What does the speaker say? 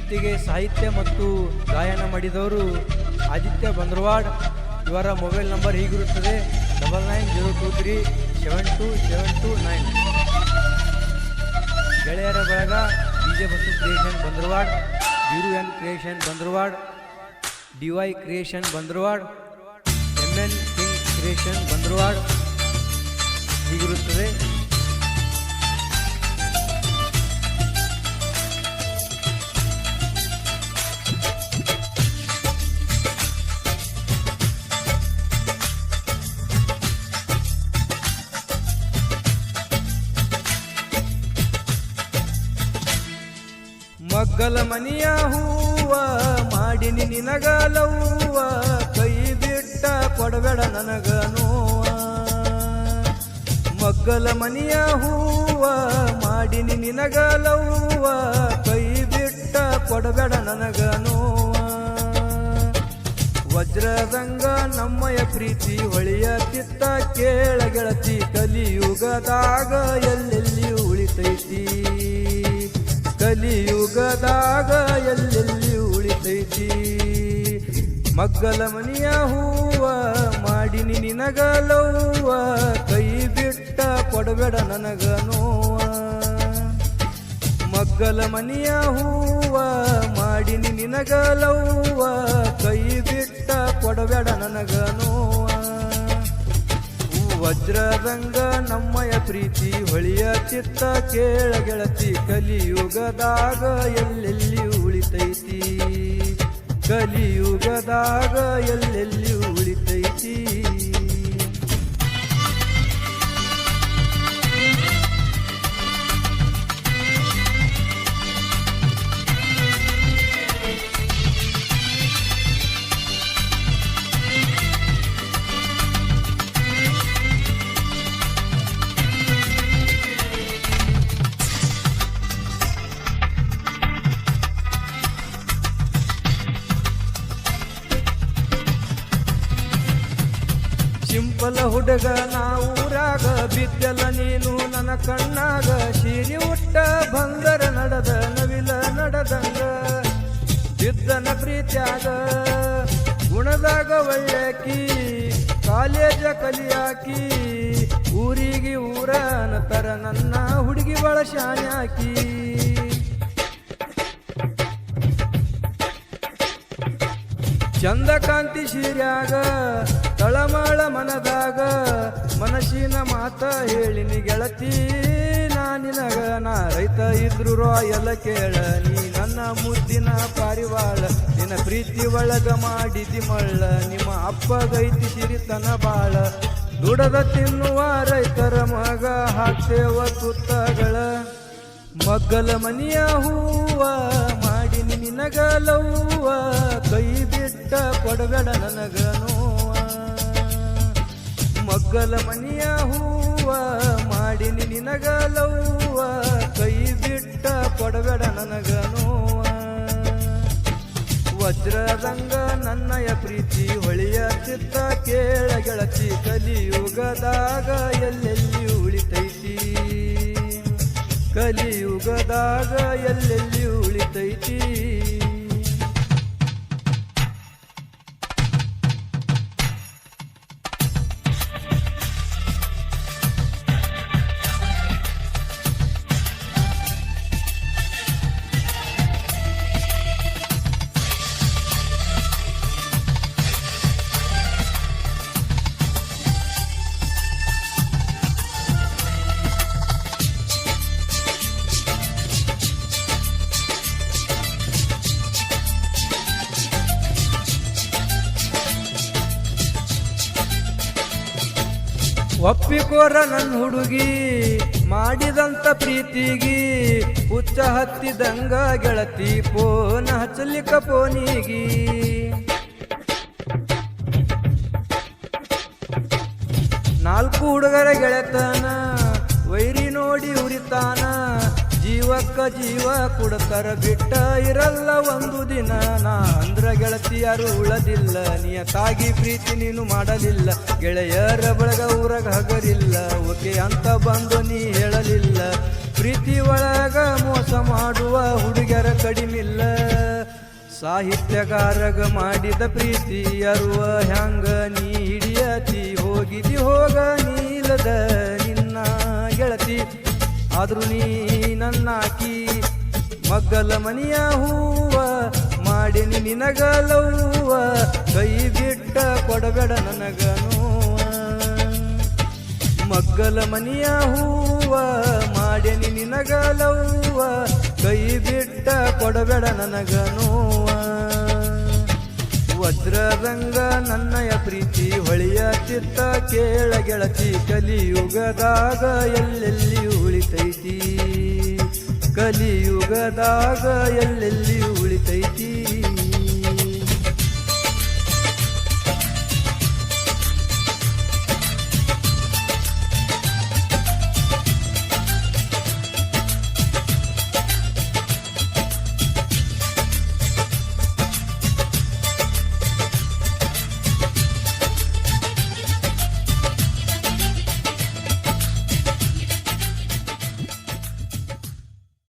ಗೀತೆಗೆ ಸಾಹಿತ್ಯ ಮತ್ತು ಗಾಯನ ಮಾಡಿದವರು ಆದಿತ್ಯ ಬಂದ್ರವಾಡ್. ಇವರ ಮೊಬೈಲ್ ನಂಬರ್ ಹೀಗಿರುತ್ತದೆ 9902372729. ಗೆಳೆಯರ ಬಳಗ DJ Basu creation Bandrawad, Veeru N creation Bandrawad, DY creation Bandrawad, MN king creation Bandrawad ಹೀಗಿರುತ್ತದೆ. ಮಗ್ಗಲ ಮನಿಯ ಹೂವ ಮಾಡಿನಿ ನಿನಗಲವ್ವ, ಕೈ ಬಿಟ್ಟ ಕೊಡಬೇಡ ನನಗ ನೋವ. ಮಗ್ಗಲ ಮನಿಯ ಹೂವ ಮಾಡಿನಿ ನಿನಗಲವ್ವ, ಕೈ ಬಿಟ್ಟ ಕೊಡಬೇಡ ನನಗ ನೋವ. ವಜ್ರದಂಗ ನಮ್ಮಯ ಪ್ರೀತಿ ಹೊಳೆಯ ಚಿತ್ತ ಕೇಳ ಗೆಳತಿ, ಕಲಿಯುಗದಾಗ ಎಲ್ಲೆಲ್ಲಿ ಉಳಿತೈತಿ, ಕಲಿಯುಗದಾಗ ಎಲ್ಲೆಲ್ಲಿ ಉಳಿತೈತಿ. ಮಗ್ಗಲ ಮನಿಯ ಹೂವ ಮಾಡಿನಿ ನಿನಗಲವ್ವ, ಕೈ ಬಿಟ್ಟ ಕೊಡಬೇಡ ನನಗ ನೋವ. ಮಗ್ಗಲ ಮನಿಯ ಹೂವ ಮಾಡಿನಿ ನಿನಗಲವ್ವ, ಕೈ ಬಿಟ್ಟ ಕೊಡಬೇಡ ನನಗ ನೋವ. ವಜ್ರದಂಗ ನಮ್ಮಯ ಪ್ರೀತಿ ಹೊಳೆಯ ಚಿತ್ತ ಕೇಳ ಗೆಳತಿ, ಕಲಿಯುಗದಾಗ ಎಲ್ಲೆಲ್ಲಿ ಉಳಿತೈತಿ, ಕಲಿಯುಗದಾಗ ಎಲ್ಲೆಲ್ಲಿ ಉಳಿತೈತಿ. ಸಿಂಪಲ ಹುಡುಗ ನಾವೂರಾಗ, ಬಿದ್ದಲ ನೀನು ನನ್ನ ಕಣ್ಣಾಗ. ಸೀರಿ ಉಟ್ಟ ಬಂದರ ನಡೆದ ನವಿಲ ನಡೆದಂಗ, ಬಿದ್ದನ ಪ್ರೀತ್ಯಾಗ ಗುಣದಾಗ ಒಳ್ಳೆಕಿ, ಕಾಲೇಜ ಕಲಿಯಾಕಿ. ಊರಿಗೆ ಊರನ ತರ ನನ್ನ ಹುಡುಗಿ ಬಳ ಶಾನ್ಯಾಕಿ. ಚಂದಕಾಂತಿ ಸೀರ್ಯಾಗ ತಳಮಾಳ ಮನದಾಗ, ಮನಸ್ಸಿನ ಮಾತ ಹೇಳಿನಿ ಗೆಳತಿ ನಿನಗ. ನಾ ರೈತ ಇದ್ರು ಎಲ್ಲ ಕೇಳ, ನೀ ನನ್ನ ಮುದ್ದಿನ ಪಾರಿವಾಳ. ನಿನ್ನ ಪ್ರೀತಿ ಒಳಗ ಮಾಡಿದಿ ಮಳ್ಳ, ನಿಮ್ಮ ಅಪ್ಪಗೈತಿ ಸಿರಿತನ ಬಾಳ. ದುಡದ ತಿನ್ನುವ ರೈತರ ಮಗ ಹಾಕ್ತೇವ ತುತ್ತಗಳ. ಮಗ್ಗಲ ಮನಿಯ ಹೂವ ಮಾಡಿನಿ ನಿನಗಲವ್ವ, ಕೈ ಬಿಟ್ಟ ಕೊಡಬೇಡ ನನಗ ನೋವ. ಮಗ್ಗಲ ಮನಿಯ ಹೂವ ಮಾಡಿನಿ ನಿನಗಲವ್ವ, ಕೈ ಬಿಟ್ಟ ಕೊಡಬೇಡ ನನಗ ನೋವ. ವಜ್ರದಂಗ ನನ್ನಯ ಪ್ರೀತಿ ಹೊಳೆಯ ಚಿತ್ತ ಕೇಳ ಗೆಳತಿ, ಕಲಿಯುಗದಾಗ ಎಲ್ಲೆಲ್ಲಿ ಉಳಿತೈತಿ, ಕಲಿಯುಗದಾಗ ಎಲ್ಲೆಲ್ಲಿ ಉಳಿತೈತಿ. ಒಪ್ಪಿಕೋರ ನನ್ನ ಹುಡುಗಿ ಮಾಡಿದಂತ ಪ್ರೀತಿಗಿ, ಹುಚ್ಚ ಹತ್ತಿದಂಗ ಗೆಳತಿ ಪೋನ ಹಚ್ಚಲಿಕ್ಕ ಪೋನಿಗಿ. ನಾಲ್ಕು ಹುಡುಗರ ಗೆಳೆತನ ವೈರಿ ನೋಡಿ ಉರಿತಾನ, ಜೀವಕ್ಕ ಜೀವ ಕೊಡತರ ಬಿಟ್ಟ ಇರಲ್ಲ ಒಂದು ದಿನ. ನಾ ಅಂದ್ರ ಗೆಳತಿ ಯಾರು ಉಳದಿಲ್ಲ, ನಿಯತಾಗಿ ಪ್ರೀತಿ ನೀನು ಮಾಡಲಿಲ್ಲ. ಗೆಳೆಯರ ಬಳಗ ಊರಾಗ ಹಗರಿಲ್ಲ, ಓಕೆ ಅಂತ ಬಂದು ನೀ ಹೇಳಲಿಲ್ಲ. ಪ್ರೀತಿ ಒಳಗ ಮೋಸ ಮಾಡುವ ಹುಡುಗರ ಕಡಿಮಿಲ್ಲ ಸಾಹಿತ್ಯಗಾರಗ ಮಾಡಿದ ಪ್ರೀತಿ ಅರುವ ಹ್ಯಾಂಗ ನೀ ಹಿಡಿಯತಿ ಹೋಗಿದಿ ಹೋಗ ನೀಲದ ನಿನ್ನ ಗೆಳತಿ ಆದ್ರೂ ನೀ ನನ್ನಾಕಿ ಮಗ್ಗಲ ಮನಿಯ ಹೂವ ಮಾಡಿನಿ ನಿನಗಲವ್ವ ಕೈ ಬಿಟ್ಟ ಕೊಡಬೇಡ ನನಗ ನೋವ ಮಗ್ಗಲ ಮನಿಯ ಹೂವ ಮಾಡಿನಿ ನಿನಗಲವ್ವ ಕೈ ಬಿಟ್ಟ ಕೊಡಬೇಡ ನನಗ ನೋವ ವಜ್ರರಂಗ ನನ್ನಯ ಪ್ರೀತಿ ಹೊಳೆಯತ್ತಿತ್ತ ಕೇಳ ಗೆಳತಿ ಕಲಿಯುಗದಾಗ ಎಲ್ಲೆಲ್ಲಿ ಉಳಿತೈತಿ ಕಲಿಯುಗದಾಗ ಎಲ್ಲೆಲ್ಲಿ ಉಳಿತೈತಿ